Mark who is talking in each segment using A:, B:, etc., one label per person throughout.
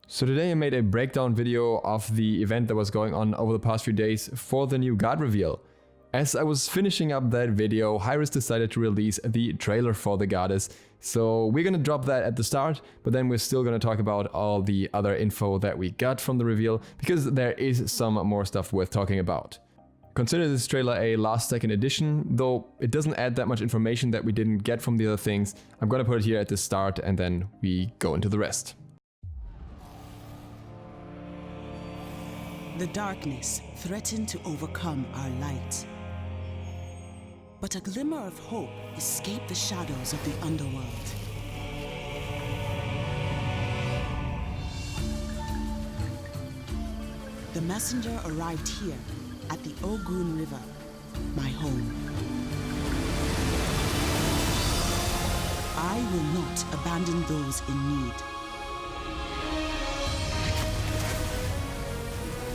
A: So today I made a breakdown video of the event that was going on over the past few days for the new god reveal. As I was finishing up that video, Hi-Rez decided to release the trailer for the goddess, so we're gonna drop that at the start, but then we're still gonna talk about all the other info that we got from the reveal, because there is some more stuff worth talking about. Consider this trailer a last second edition, though it doesn't add that much information that we didn't get from the other things. I'm gonna put it here at the start and then we go into the rest.
B: The darkness threatened to overcome our light. But a glimmer of hope escaped the shadows of the underworld. The messenger arrived here at the Ogun River, my home. I will not abandon those in need.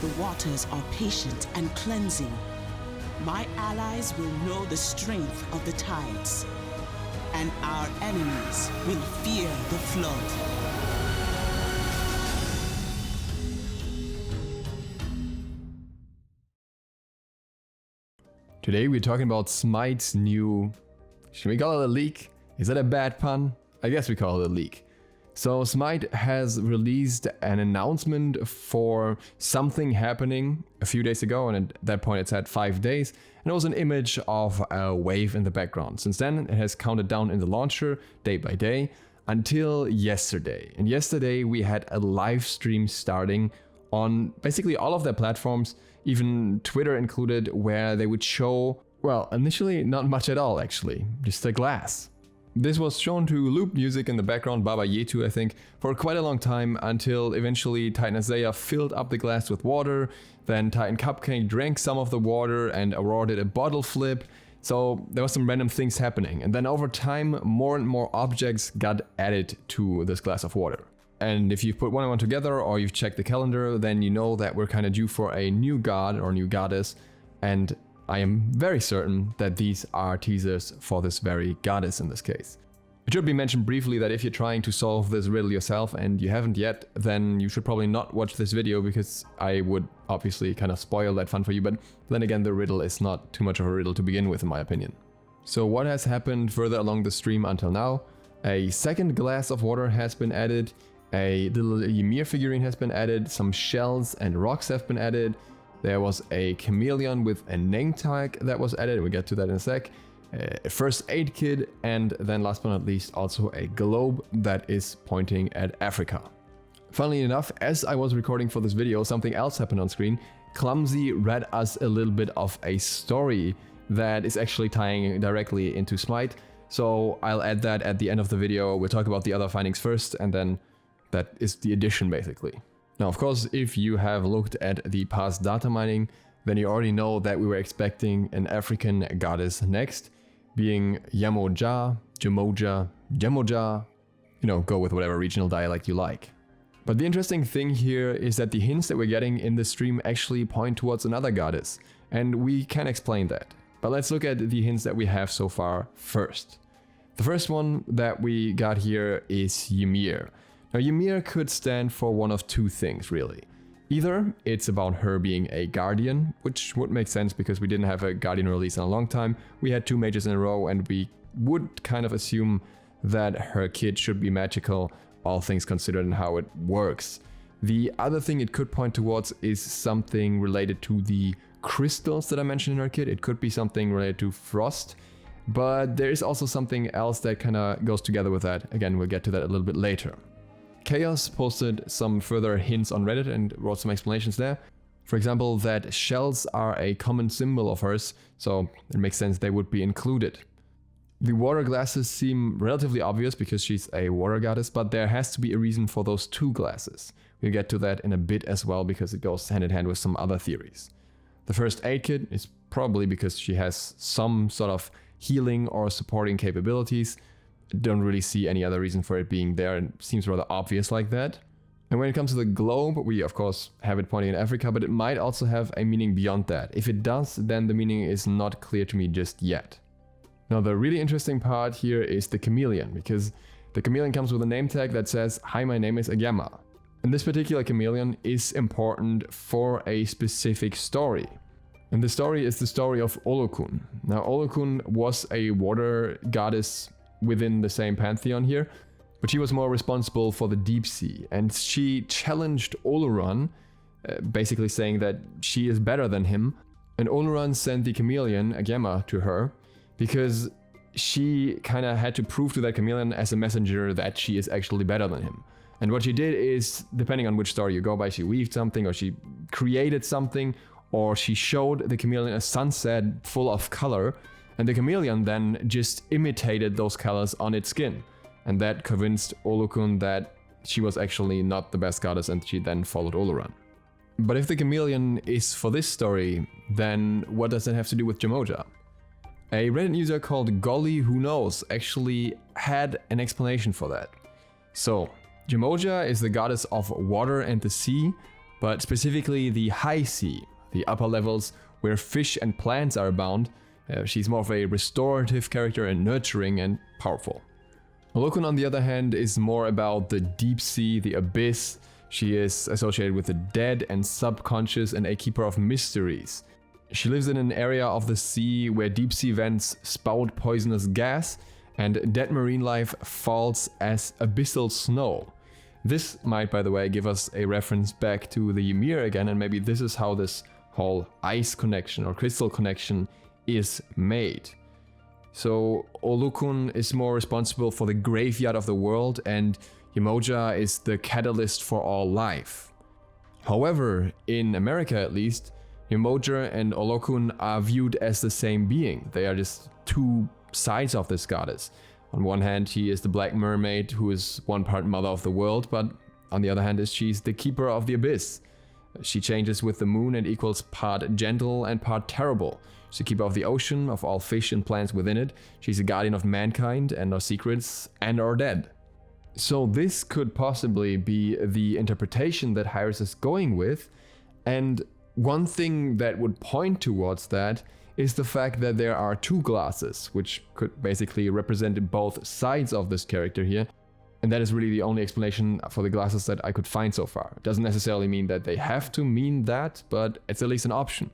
B: The waters are patient and cleansing. My allies will know the strength of the tides, and our enemies will fear the flood.
A: Today we're talking about SMITE's new... should we call it a leak? Is that a bad pun? I guess we call it a leak. So SMITE has released an announcement for something happening a few days ago, and at that point it said 5 days, and it was an image of a wave in the background. Since then it has counted down in the launcher day by day until yesterday. And yesterday we had a live stream starting on basically all of their platforms, even Twitter included, where they would show, well, initially not much at all actually, just a glass. This was shown to loop music in the background, Baba Yetu I think, for quite a long time, until eventually Titan Isaiah filled up the glass with water, then Titan Cupcake drank some of the water and awarded a bottle flip, so there was some random things happening, and then over time more and more objects got added to this glass of water. And if you've put one and one together or you've checked the calendar, then you know that we're kind of due for a new god or new goddess, and I am very certain that these are teasers for this very goddess in this case. It should be mentioned briefly that if you're trying to solve this riddle yourself and you haven't yet, then you should probably not watch this video, because I would obviously kind of spoil that fun for you, but then again the riddle is not too much of a riddle to begin with in my opinion. So what has happened further along the stream until now? A second glass of water has been added, a little Ymir figurine has been added, some shells and rocks have been added. There was a chameleon with a name tag that was added, we'll get to that in a sec. A first aid kit, and then last but not least also a globe that is pointing at Africa. Funnily enough, as I was recording for this video, something else happened on screen. Clumsy read us a little bit of a story that is actually tying directly into SMITE, so I'll add that at the end of the video. We'll talk about the other findings first, and then that is the addition basically. Now, of course, if you have looked at the past data mining, then you already know that we were expecting an African goddess next, being Yemoja, Yemoja, Yemoja, you know, go with whatever regional dialect you like. But the interesting thing here is that the hints that we're getting in the stream actually point towards another goddess, and we can explain that. But let's look at the hints that we have so far first. The first one that we got here is Ymir. Now, Ymir could stand for one of two things, really. Either it's about her being a guardian, which would make sense because we didn't have a guardian release in a long time. We had 2 majors in a row, and we would kind of assume that her kid should be magical, all things considered, and how it works. The other thing it could point towards is something related to the crystals that I mentioned in her kit. It could be something related to frost, but there is also something else that kind of goes together with that. Again, we'll get to that a little bit later. Chaos posted some further hints on Reddit and wrote some explanations there. For example, that shells are a common symbol of hers, so it makes sense they would be included. The water glasses seem relatively obvious because she's a water goddess, but there has to be a reason for those 2 glasses. We'll get to that in a bit as well, because it goes hand in hand with some other theories. The first aid kit is probably because she has some sort of healing or supporting capabilities. Don't really see any other reason for it being there, and it seems rather obvious like that. And when it comes to the globe, we of course have it pointing at Africa, but it might also have a meaning beyond that. If it does, then the meaning is not clear to me just yet. Now, the really interesting part here is the chameleon, because the chameleon comes with a name tag that says, "Hi, my name is Agama." And this particular chameleon is important for a specific story. And the story is the story of Olokun. Now, Olokun was a water goddess within the same pantheon here, but she was more responsible for the deep sea, and she challenged Oloran, basically saying that she is better than him. And Oloran sent the chameleon, Agema, to her because she kind of had to prove to that chameleon as a messenger that she is actually better than him. And what she did is, depending on which story you go by, she weaved something, or she created something, or she showed the chameleon a sunset full of color, and the chameleon then just imitated those colors on its skin. And that convinced Olokun that she was actually not the best goddess, and she then followed Oloran. But if the chameleon is for this story, then what does that have to do with Yemoja? A Reddit user called Golly Who Knows actually had an explanation for that. So, Yemoja is the goddess of water and the sea, but specifically the high sea, the upper levels where fish and plants are abound. She's more of a restorative character and nurturing and powerful. Olokun, on the other hand, is more about the deep sea, the abyss. She is associated with the dead and subconscious and a keeper of mysteries. She lives in an area of the sea where deep sea vents spout poisonous gas and dead marine life falls as abyssal snow. This might, by the way, give us a reference back to the Ymir again, and maybe this is how this whole ice connection or crystal connection is made. So Olokun is more responsible for the graveyard of the world, and Yemoja is the catalyst for all life. However, in America at least, Yemoja and Olokun are viewed as the same being. They are just two sides of this goddess. On one hand, she is the Black Mermaid, who is one part mother of the world, but on the other hand, she's the keeper of the abyss. She changes with the moon and equals part gentle and part terrible. She's the keeper of the ocean, of all fish and plants within it. She's a guardian of mankind and our secrets and our dead. So this could possibly be the interpretation that Hyris is going with, and one thing that would point towards that is the fact that there are two glasses, which could basically represent both sides of this character here. And that is really the only explanation for the glasses that I could find so far. It doesn't necessarily mean that they have to mean that, but it's at least an option.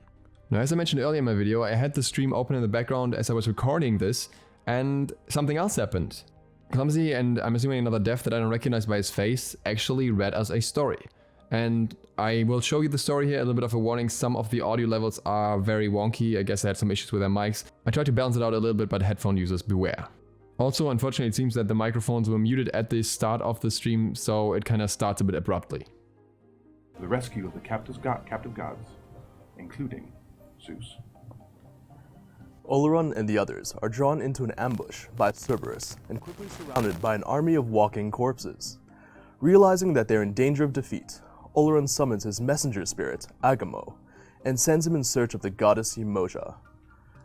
A: Now, as I mentioned earlier in my video, I had the stream open in the background as I was recording this, and something else happened. Clumsy, and I'm assuming another dev that I don't recognize by his face, actually read us a story. And I will show you the story here, a little bit of a warning. Some of the audio levels are very wonky. I guess I had some issues with their mics. I tried to balance it out a little bit, but headphone users beware. Also, unfortunately, it seems that the microphones were muted at the start of the stream, so it kind of starts a bit abruptly.
C: The rescue of the captive gods, including Zeus.
D: Oloran and the others are drawn into an ambush by Cerberus and quickly surrounded by an army of walking corpses. Realizing that they're in danger of defeat, Oloran summons his messenger spirit, Agamo, and sends him in search of the goddess Yemoja.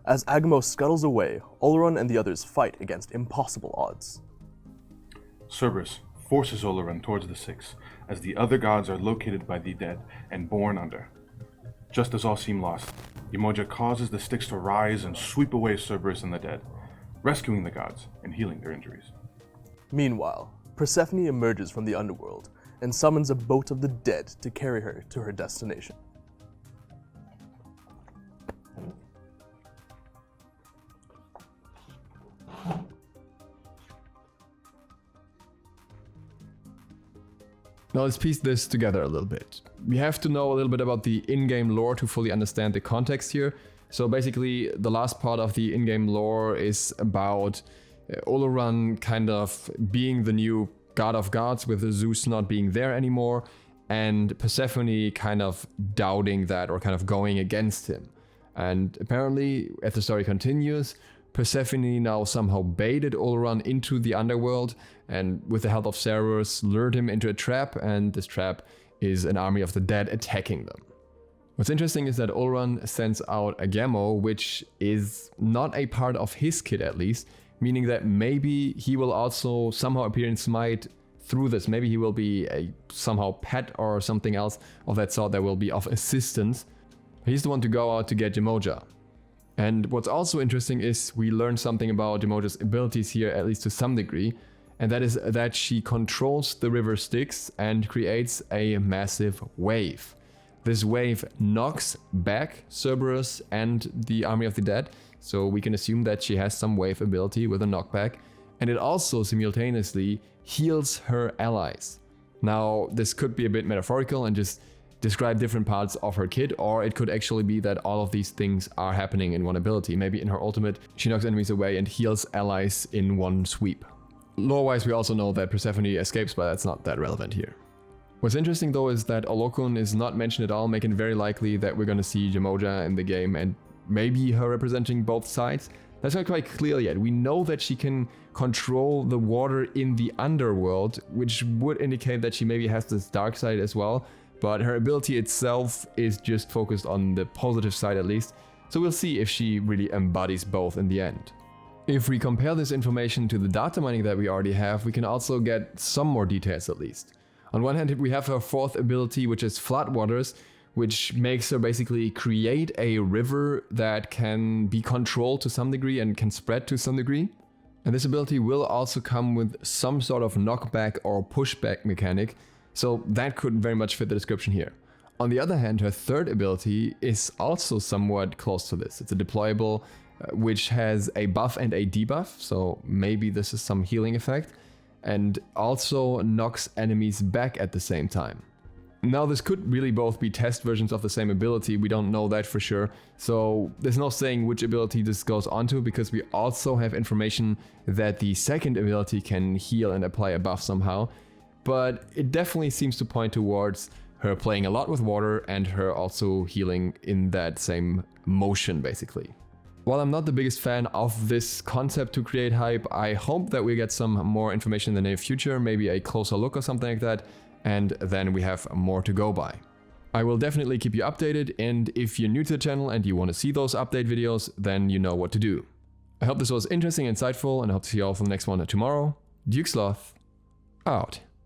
D: As Agamo scuttles away, Oloran and the others fight against impossible odds.
C: Cerberus forces Oloran towards the Six, as the other gods are located by the dead and born under. Just as all seem lost, Yemoja causes the Styx to rise and sweep away Cerberus and the dead, rescuing the gods and healing their injuries.
D: Meanwhile, Persephone emerges from the underworld and summons a boat of the dead to carry her to her destination.
A: Now let's piece this together a little bit. We have to know a little bit about the in-game lore to fully understand the context here. So basically, the last part of the in-game lore is about Oloran kind of being the new god of gods, with Zeus not being there anymore, and Persephone kind of doubting that or kind of going against him. And apparently, as the story continues, Persephone now somehow baited Oloran into the underworld, and with the help of Cerberus lured him into a trap, and this trap is an army of the dead attacking them. What's interesting is that Oloran sends out Agamo, which is not a part of his kit at least, meaning that maybe he will also somehow appear in SMITE through this. Maybe he will be a somehow pet or something else of that sort that will be of assistance. He's the one to go out to get Yemoja. And what's also interesting is we learn something about Yemoja's abilities here, at least to some degree, and that is that she controls the river Styx and creates a massive wave. This wave knocks back Cerberus and the Army of the Dead, so we can assume that she has some wave ability with a knockback, and it also simultaneously heals her allies. Now, this could be a bit metaphorical and just describe different parts of her kit, or it could actually be that all of these things are happening in one ability. Maybe in her ultimate, she knocks enemies away and heals allies in one sweep. Lore-wise, we also know that Persephone escapes, but that's not that relevant here. What's interesting though is that Olokun is not mentioned at all, making it very likely that we're gonna see Yemoja in the game and maybe her representing both sides. That's not quite clear yet. We know that she can control the water in the underworld, which would indicate that she maybe has this dark side as well, but her ability itself is just focused on the positive side at least, so we'll see if she really embodies both in the end. If we compare this information to the data mining that we already have, we can also get some more details at least. On one hand, we have her fourth ability, which is Floodwaters, which makes her basically create a river that can be controlled to some degree and can spread to some degree. And this ability will also come with some sort of knockback or pushback mechanic, so that could very much fit the description here. On the other hand, her third ability is also somewhat close to this. It's a deployable, which has a buff and a debuff, so maybe this is some healing effect, and also knocks enemies back at the same time. Now, this could really both be test versions of the same ability, we don't know that for sure, so there's no saying which ability this goes onto, because we also have information that the second ability can heal and apply a buff somehow, but it definitely seems to point towards her playing a lot with water and her also healing in that same motion basically. While I'm not the biggest fan of this concept to create hype, I hope that we get some more information in the near future, maybe a closer look or something like that, and then we have more to go by. I will definitely keep you updated, and if you're new to the channel and you want to see those update videos, then you know what to do. I hope this was interesting and insightful, and I hope to see you all for the next one tomorrow. DukeSloth, out.